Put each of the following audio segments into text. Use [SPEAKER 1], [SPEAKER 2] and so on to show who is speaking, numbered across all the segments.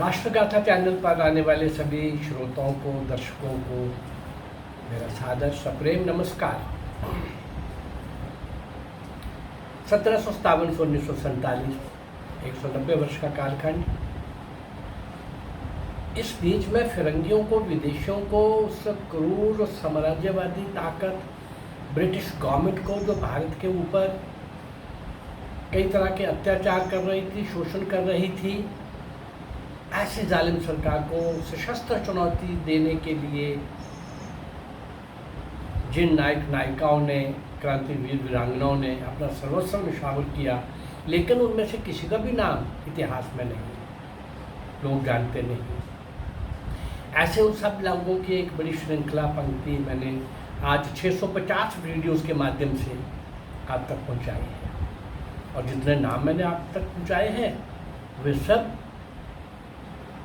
[SPEAKER 1] राष्ट्रगाथा channel पर आने वाले सभी श्रोताओं को, दर्शकों को मेरा सादर सप्रेम नमस्कार। 1757 से 1947, 190 वर्ष का कालखंड। इस बीच में फिरंगियों को, विदेशियों को, उस क्रूर साम्राज्यवादी ताकत ब्रिटिश गवर्नमेंट को जो भारत के ऊपर कई तरह के अत्याचार कर रही थी, शोषण कर रही थी, ऐसी जालिम सरकार को सशस्त्र चुनौती देने के लिए जिन नायक नायिकाओं ने, क्रांतिवीर वीरांगनाओं ने अपना सर्वस्व निछावर किया, लेकिन उनमें से किसी का भी नाम इतिहास में नहीं, लोग जानते नहीं। ऐसे उन सब लोगों की एक बड़ी श्रृंखला पंक्ति मैंने आज 650 वीडियोस के माध्यम से आप तक पहुंचाई है, और जितने नाम मैंने आप तक पहुंचाए हैं वे सब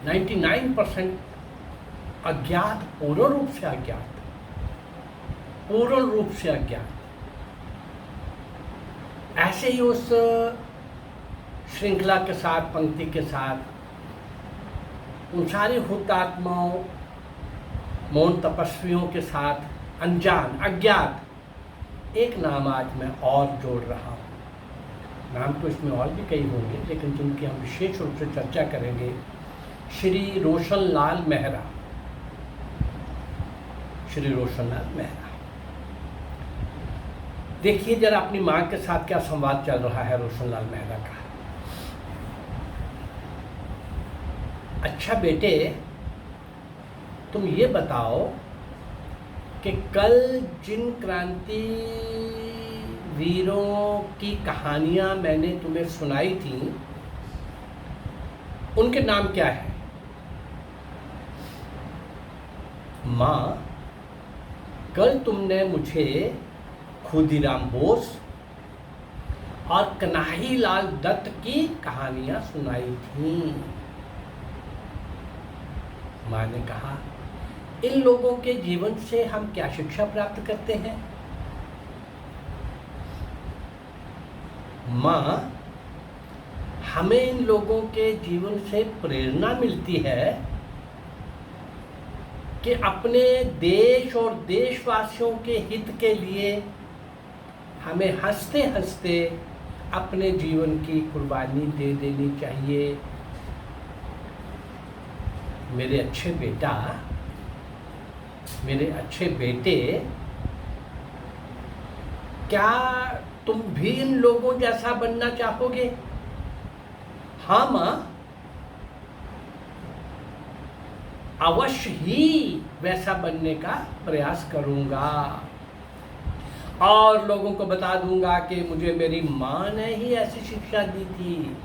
[SPEAKER 1] 99% अज्ञात, पूर्ण रूप से अज्ञात, पूर्ण रूप से अज्ञात। ऐसे ही उस श्रृंखला के साथ, पंक्ति के साथ, उन सारे हुतात्माओं, मौन तपस्वियों के साथ अनजान, अज्ञात एक नाम आज मैं और जोड़ रहा हूँ। नाम तो इसमें और भी कई होंगे, लेकिन जिनकी हम विशेष रूप से चर्चा करेंगे, श्री रोशनलाल मेहरा। श्री रोशनलाल मेहरा, देखिए जरा अपनी माँ के साथ क्या संवाद चल रहा है रोशनलाल मेहरा का। अच्छा बेटे, तुम ये बताओ कि कल जिन क्रांति वीरों की कहानियां मैंने तुम्हें सुनाई थी, उनके नाम क्या है? माँ, कल तुमने मुझे खुदीराम बोस और कन्हैयालाल दत्त की कहानियां सुनाई थीं। माँ ने कहा, इन लोगों के जीवन से हम क्या शिक्षा प्राप्त करते हैं? माँ, हमें इन लोगों के जीवन से प्रेरणा मिलती है कि अपने देश और देशवासियों के हित के लिए हमें हंसते हंसते अपने जीवन की कुर्बानी दे देनी चाहिए। मेरे अच्छे बेटा, मेरे अच्छे बेटे, क्या तुम भी इन लोगों जैसा बनना चाहोगे? हाँ माँ, अवश्य ही वैसा बनने का प्रयास करूंगा, और लोगों को बता दूंगा कि मुझे मेरी माँ ने ही ऐसी शिक्षा दी थी।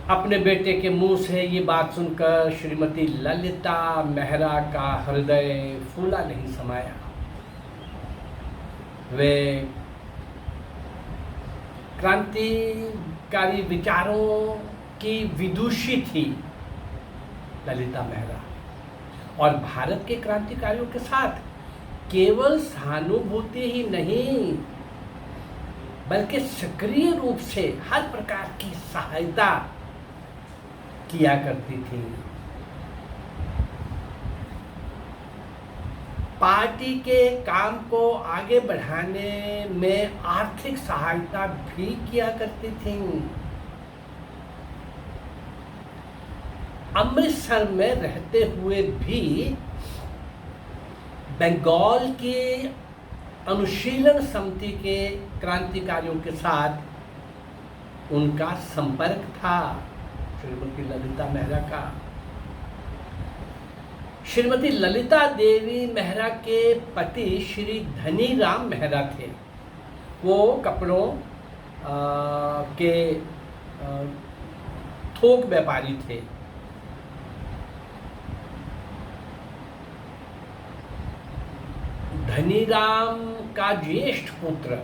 [SPEAKER 1] अपने बेटे के मुंह से ये बात सुनकर श्रीमती ललिता मेहरा का हृदय फूला नहीं समाया। वे क्रांतिकारी विचारों की विदुषी थी ललिता मेहरा, और भारत के क्रांतिकारियों के साथ केवल सहानुभूति ही नहीं, बल्कि सक्रिय रूप से हर प्रकार की सहायता किया करती थी। पार्टी के काम को आगे बढ़ाने में आर्थिक सहायता भी किया करती थी। अमृतसर में रहते हुए भी बंगाल की अनुशीलन समिति के क्रांतिकारियों के साथ उनका संपर्क था, श्रीमती ललिता मेहरा का। श्रीमती ललिता देवी मेहरा के पति श्री धनीराम मेहरा थे। वो कपड़ों के थोक व्यापारी थे। धनीराम का ज्येष्ठ पुत्र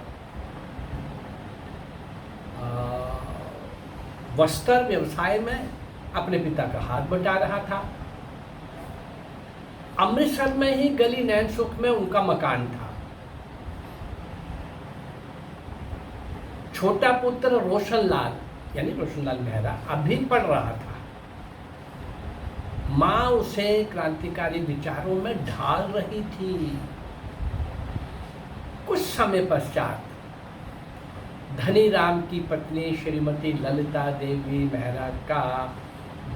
[SPEAKER 1] वस्त्र व्यवसाय में अपने पिता का हाथ बटा रहा था। अमृतसर में ही गली नैनसुख में उनका मकान था। छोटा पुत्र रोशनलाल यानी रोशनलाल मेहरा अभी पढ़ रहा था, माँ उसे क्रांतिकारी विचारों में ढाल रही थी। कुछ समय पश्चात धनीराम की पत्नी श्रीमती ललिता देवी मेहरा का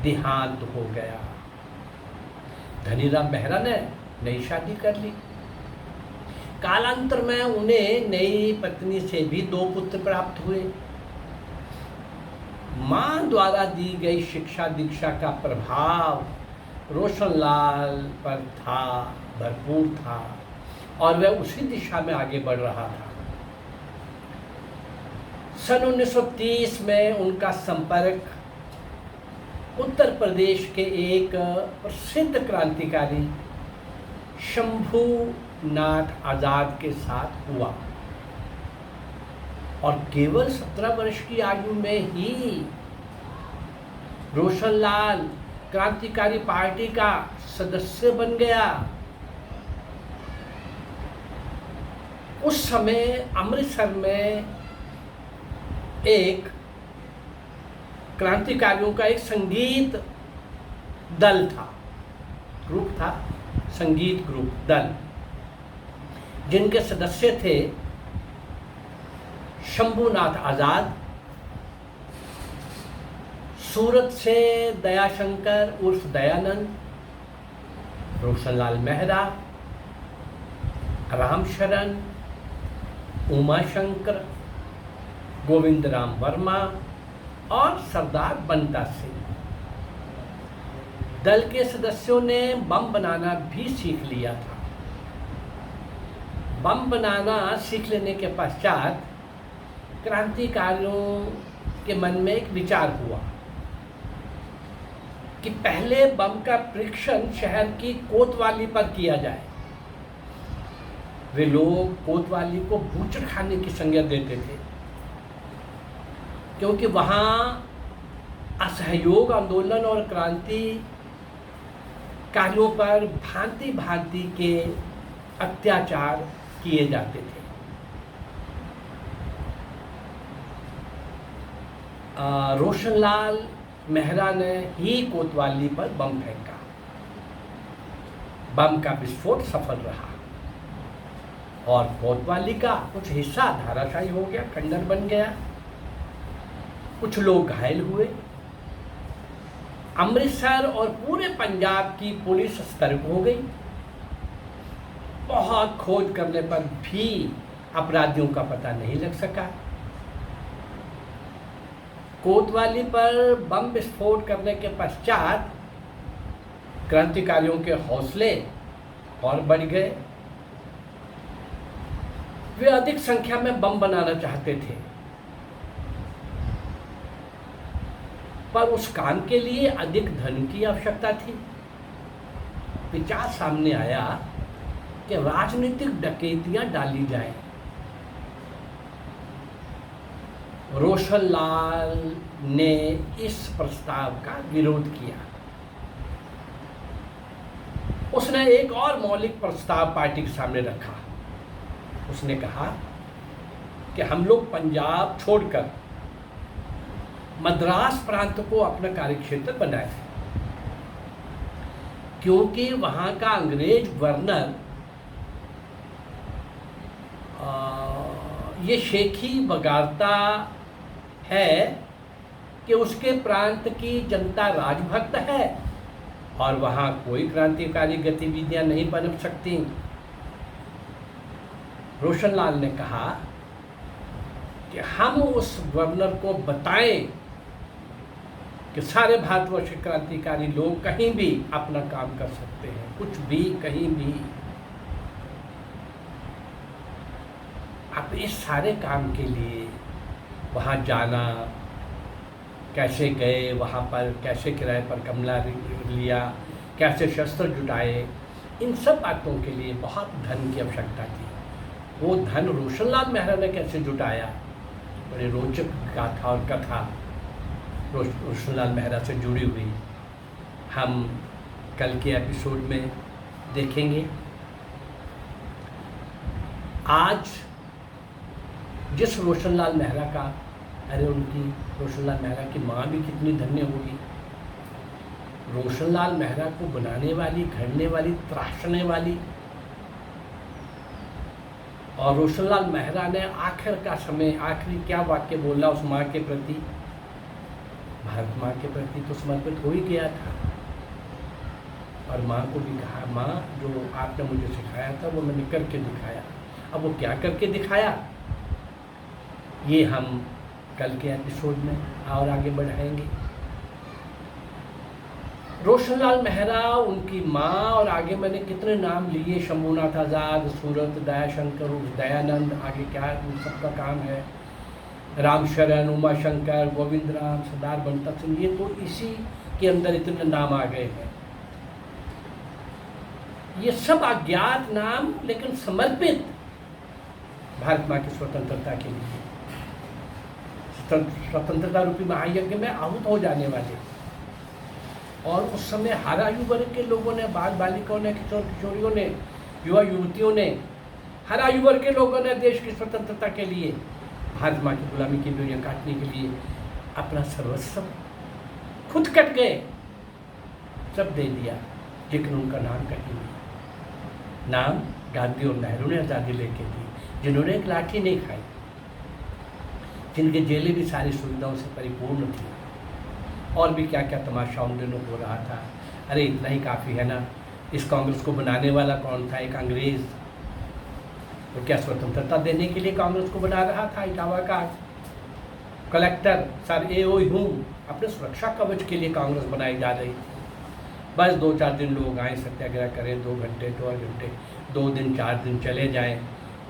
[SPEAKER 1] देहांत हो गया। धनीराम मेहरा ने नई शादी कर ली। कालांतर में उन्हें नई पत्नी से भी 2 पुत्र प्राप्त हुए। मां द्वारा दी गई शिक्षा दीक्षा का प्रभाव रोशनलाल पर था, भरपूर था, और वह उसी दिशा में आगे बढ़ रहा था। सन 1930 में उनका संपर्क उत्तर प्रदेश के एक प्रसिद्ध क्रांतिकारी शंभूनाथ आजाद के साथ हुआ, और केवल 17 वर्ष की आयु में ही रोशनलाल क्रांतिकारी पार्टी का सदस्य बन गया। उस समय अमृतसर में एक क्रांतिकारियों का एक संगीत दल था, ग्रुप था, संगीत ग्रुप दल, जिनके सदस्य थे शंभूनाथ आजाद, सूरत से दयाशंकर उर्फ दयानंद, रोशनलाल मेहरा, रामशरण, उमाशंकर, गोविंद राम वर्मा और सरदार बंता सिंह। दल के सदस्यों ने बम बनाना भी सीख लिया था। बम बनाना सीख लेने के पश्चात क्रांतिकारियों के मन में एक विचार हुआ कि पहले बम का परीक्षण शहर की कोतवाली पर किया जाए। वे लोग कोतवाली को बूचड़ खाने की संज्ञा देते थे, क्योंकि वहाँ असहयोग आंदोलन और क्रांति कार्यों पर भांति भांति के अत्याचार किए जाते थे। रोशनलाल मेहरा ने ही कोतवाली पर बम फेंका। बम का विस्फोट सफल रहा और कोतवाली का कुछ हिस्सा धराशायी हो गया, खंडर बन गया। कुछ लोग घायल हुए। अमृतसर और पूरे पंजाब की पुलिस सतर्क हो गई। बहुत खोज करने पर भी अपराधियों का पता नहीं लग सका। कोतवाली पर बम विस्फोट करने के पश्चात क्रांतिकारियों के हौसले और बढ़ गए। वे अधिक संख्या में बम बनाना चाहते थे, पर उस काम के लिए अधिक धन की आवश्यकता थी। विचार सामने आया कि राजनीतिक डकैतियां डाली जाए। रोशनलाल ने इस प्रस्ताव का विरोध किया। उसने एक और मौलिक प्रस्ताव पार्टी के सामने रखा। उसने कहा कि हम लोग पंजाब छोड़कर मद्रास प्रांत को अपना कार्यक्षेत्र बनाए, क्योंकि वहाँ का अंग्रेज गवर्नर ये शेखी बगारता है कि उसके प्रांत की जनता राजभक्त है और वहाँ कोई क्रांतिकारी गतिविधियां नहीं पनप सकती। रोशनलाल ने कहा कि हम उस गवर्नर को बताएं कि सारे भारतवर्ष के क्रांतिकारी लोग कहीं भी अपना काम कर सकते हैं, कुछ भी कहीं भी। अब इस सारे काम के लिए वहाँ जाना, कैसे गए, वहाँ पर कैसे किराए पर कमरा लिया, कैसे शस्त्र जुटाए, इन सब बातों के लिए बहुत धन की आवश्यकता थी। वो धन रोशनलाल मेहरा ने कैसे जुटाया, बड़ी रोचक गाथा और कथा रोशनलाल मेहरा से जुड़ी हुई हम कल के एपिसोड में देखेंगे। आज जिस रोशनलाल मेहरा का अरे उनकी रोशनलाल मेहरा की माँ भी कितनी धन्य होगी। रोशनलाल मेहरा को बनाने वाली, घड़ने वाली, तराशने वाली। और रोशनलाल मेहरा ने आखिर का समय, आखिरी क्या वाक्य बोला उस माँ के प्रति, भारत माँ के प्रति तो समर्पित हो ही गया था। और माँ को भी कहा, माँ जो आपने मुझे सिखाया था वो मैंने करके दिखाया। अब वो क्या करके दिखाया ये हम कल के एपिसोड में और आगे बढ़ाएंगे। रोशनलाल मेहरा, उनकी माँ, और आगे मैंने कितने नाम लिए, शंभूनाथ आज़ाद, सूरत, दयाशंकर, दयानंद, आगे क्या उन सबका काम है, रामशरण, उमा शंकर, गोविंद राम, सरदार बंटा सिंह, ये तो इसी के अंदर इतने नाम आ गए हैं। ये सब अज्ञात नाम लेकिन समर्पित भारत माँ की स्वतंत्रता के लिए, स्वतंत्रता रूपी महायज्ञ में आहूत हो जाने वाले। और उस समय हर आयु वर्ग के लोगों ने, बाल बालिकाओं ने, किशोर किशोरियों ने, युवा युवतियों ने, हर आयु वर्ग के लोगों ने देश की स्वतंत्रता के लिए, भारत माँ की गुलामी की डोरियां काटने के लिए अपना सर्वस्व खुद कट गए, सब दे दिया, लेकिन उनका नाम कहीं नहीं। नाम गांधी और नेहरू ने आज़ादी लेके दी, जिन्होंने एक लाठी नहीं खाई, जिनके जेलें भी सारी सुविधाओं से परिपूर्ण थी। और भी क्या क्या तमाशा उन दिनों हो रहा था। अरे इतना ही काफ़ी है ना, इस कांग्रेस को बनाने वाला कौन था? एक अंग्रेज़। तो क्या स्वतंत्रता देने के लिए कांग्रेस को बना रहा था? इटावा का कलेक्टर सर ए.ओ. ह्यूम, अपने सुरक्षा कवच के लिए कांग्रेस बनाई जा रही थी। बस 2-4 दिन लोग आए, सत्याग्रह करें, 2 घंटे 2 घंटे, 2 दिन 4 दिन चले जाएं,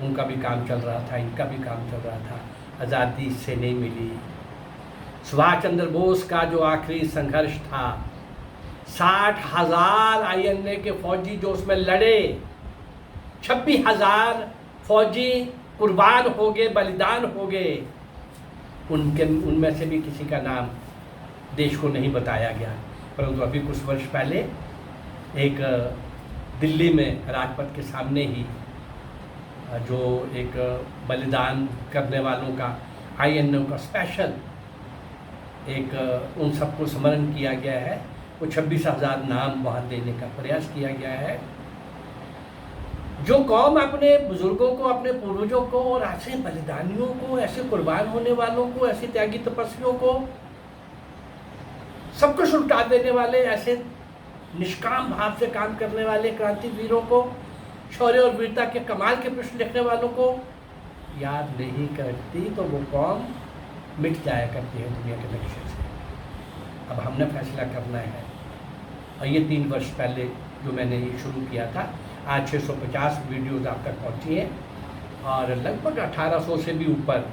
[SPEAKER 1] उनका भी काम चल रहा था, इनका भी काम चल रहा था। आज़ादी इससे नहीं मिली। सुभाष चंद्र बोस का जो आखिरी संघर्ष था, 60,000 INA के फौजी जो उसमें लड़े, 26,000 फौजी कुर्बान हो गए, बलिदान हो गए, उनमें से भी किसी का नाम देश को नहीं बताया गया। परंतु अभी कुछ वर्ष पहले एक दिल्ली में राजपथ के सामने ही जो एक बलिदान करने वालों का INA का स्पेशल एक उन सबको स्मरण किया गया है। वो 26,000 नाम वहाँ देने का प्रयास किया गया है। जो कौम अपने बुजुर्गों को, अपने पूर्वजों को और ऐसे बलिदानियों को, ऐसे कुर्बान होने वालों को, ऐसे त्यागी तपस्वियों को, सब कुछ उल्टा देने वाले, ऐसे निष्काम भाव से काम करने वाले क्रांतिवीरों को, शौर्य और वीरता के कमाल के प्रश्न लिखने वालों को याद नहीं करती तो वो कौम मिट जाया करती है दुनिया के नक्शे से। अब हमने फैसला करना है। और ये 3 वर्ष पहले जो मैंने ये शुरू किया था, आज 650 वीडियोज़ आप तक पहुँची हैं और लगभग 1800 से भी ऊपर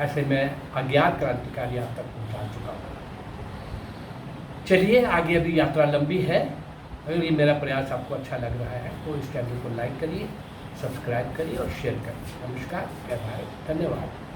[SPEAKER 1] ऐसे मैं अज्ञात क्रांतिकारी आप तक पहुँचा चुका हूँ। चलिए आगे अभी यात्रा लंबी है। अगर ये मेरा प्रयास आपको अच्छा लग रहा है तो इस चैनल को लाइक करिए, सब्सक्राइब करिए और शेयर करिए। नमस्कार, जय भारत, धन्यवाद।